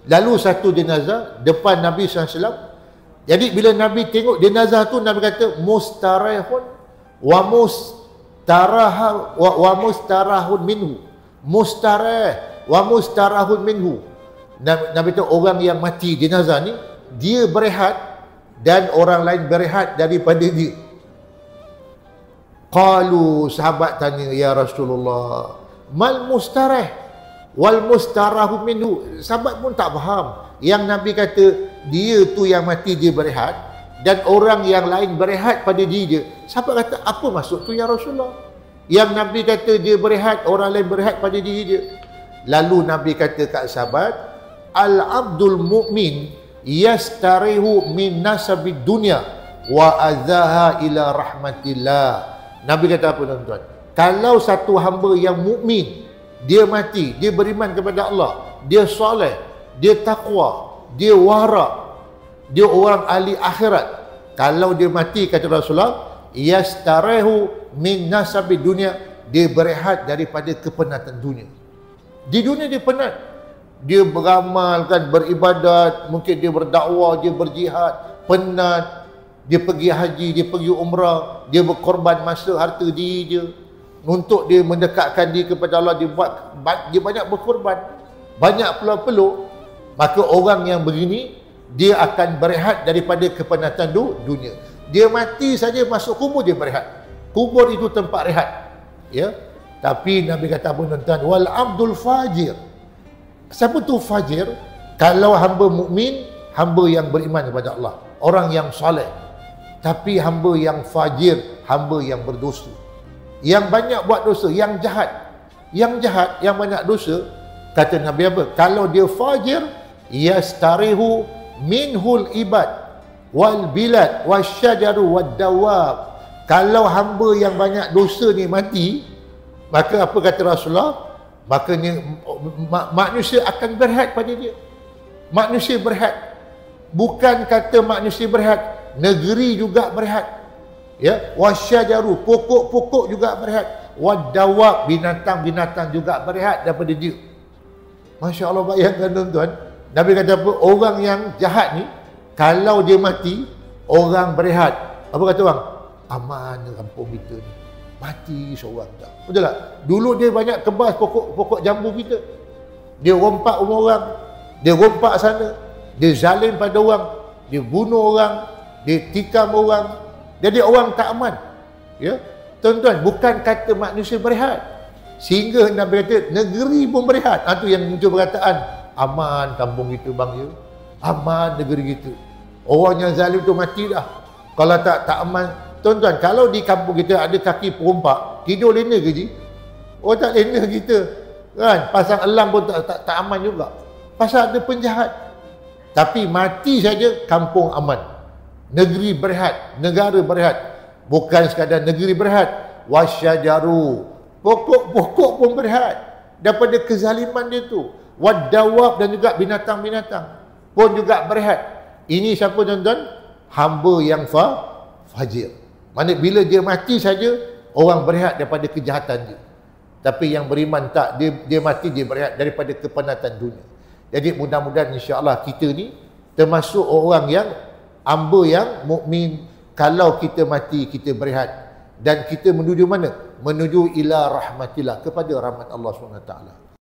Lalu satu jenazah depan Nabi SAW. Jadi bila Nabi tengok jenazah tu, Nabi kata mustarihun wa mustarahun minhu. Mustarih wa mustarahun minhu. Nabi kata orang yang mati jenazah ni, dia berehat dan orang lain berehat daripada dia. Qalu, sahabat tanya, ya Rasulullah, mal mustarih wal mustarahu minhu. Sahabat pun tak faham. Yang Nabi kata dia tu yang mati dia berehat dan orang yang lain berehat pada diri dia. Sahabat kata, apa maksud tu ya Rasulullah? Yang Nabi kata dia berehat, orang lain berehat pada diri dia. Lalu Nabi kata kat sahabat, al-abdul mu'min yastarihu min nasabid dunya wa azaha ila rahmatillah. Nabi kata apa tuan-tuan? Kalau satu hamba yang mukmin, dia mati, dia beriman kepada Allah, dia soleh, dia takwa, dia wara, dia orang ahli akhirat. Kalau dia mati, kata Rasulullah, yastarehu min nasabi dunia, dia berehat daripada kepenatan dunia. Di dunia dia penat, dia beramalkan, beribadat, mungkin dia berdakwah, dia berjihad, penat. Dia pergi haji, dia pergi umrah, dia berkorban masa, harta diri dia untuk dia mendekatkan diri kepada Allah. Dia banyak berkorban, banyak peluk-peluk. Maka orang yang begini, dia akan berehat daripada kepenatan dunia. Dia mati saja, masuk kubur dia berehat. Kubur itu tempat rehat, ya. Tapi Nabi kata apa tuan-tuan? Wal abdul fajir. Siapa tu fajir? Kalau hamba mukmin, hamba yang beriman kepada Allah, orang yang soleh. Tapi hamba yang fajir, hamba yang berdosa, yang banyak buat dosa, yang jahat. Yang jahat, yang banyak dosa, kata Nabi apa? Kalau dia fajir, yastarihu minhul ibad wal bilad wasyajaru wad dawab. Kalau hamba yang banyak dosa ni mati, maka apa kata Rasulullah? Makanya manusia akan berehat pada dia. Manusia berehat. Bukan kata manusia berehat, negeri juga berehat, ya. Wasyajaru, pokok-pokok juga berehat. Wadawab, binatang-binatang juga berehat daripada dia. Masya Allah, bayangkan tuan-tuan. Nabi kata apa? Orang yang jahat ni, kalau dia mati, orang berehat. Apa kata orang? Aman kampung kita ni, mati seorang tak. Betul tak? Dulu dia banyak kebas pokok jambu kita. Dia rompak rumah orang, dia rompak sana, dia zalim pada orang, dia bunuh orang, dia tikam orang. Jadi orang tak aman, ya. Tuan-tuan, bukan kata manusia berehat, sehingga Nabi kata negeri pun berehat. Itu yang muncul perkataan aman kampung kita bang, ya. Aman negeri kita. Orang yang zalim tu mati dah. Kalau tak aman. Tuan-tuan, kalau di kampung kita ada kaki perompak, tidur lena ke ji? Oh, tak lena kita, kan? Pasang elang pun tak aman juga. Pasal ada penjahat. Tapi mati saja, kampung aman. Negeri berehat, negara berehat. Bukan sekadar negeri berehat, wasyajaru, pokok-pokok pun berehat daripada kezaliman dia tu. Wadawab, dan juga binatang-binatang pun juga berehat. Ini siapa tuan-tuan? Hamba yang fajir. Maksudnya bila dia mati saja, orang berehat daripada kejahatan dia. Tapi yang beriman tak, dia mati, dia berehat daripada kepenatan dunia. Jadi mudah-mudahan insya-Allah kita ni termasuk orang yang hamba yang mukmin. Kalau kita mati, kita berehat. Dan kita menuju mana? Menuju ila rahmatillah, kepada rahmat Allah SWT.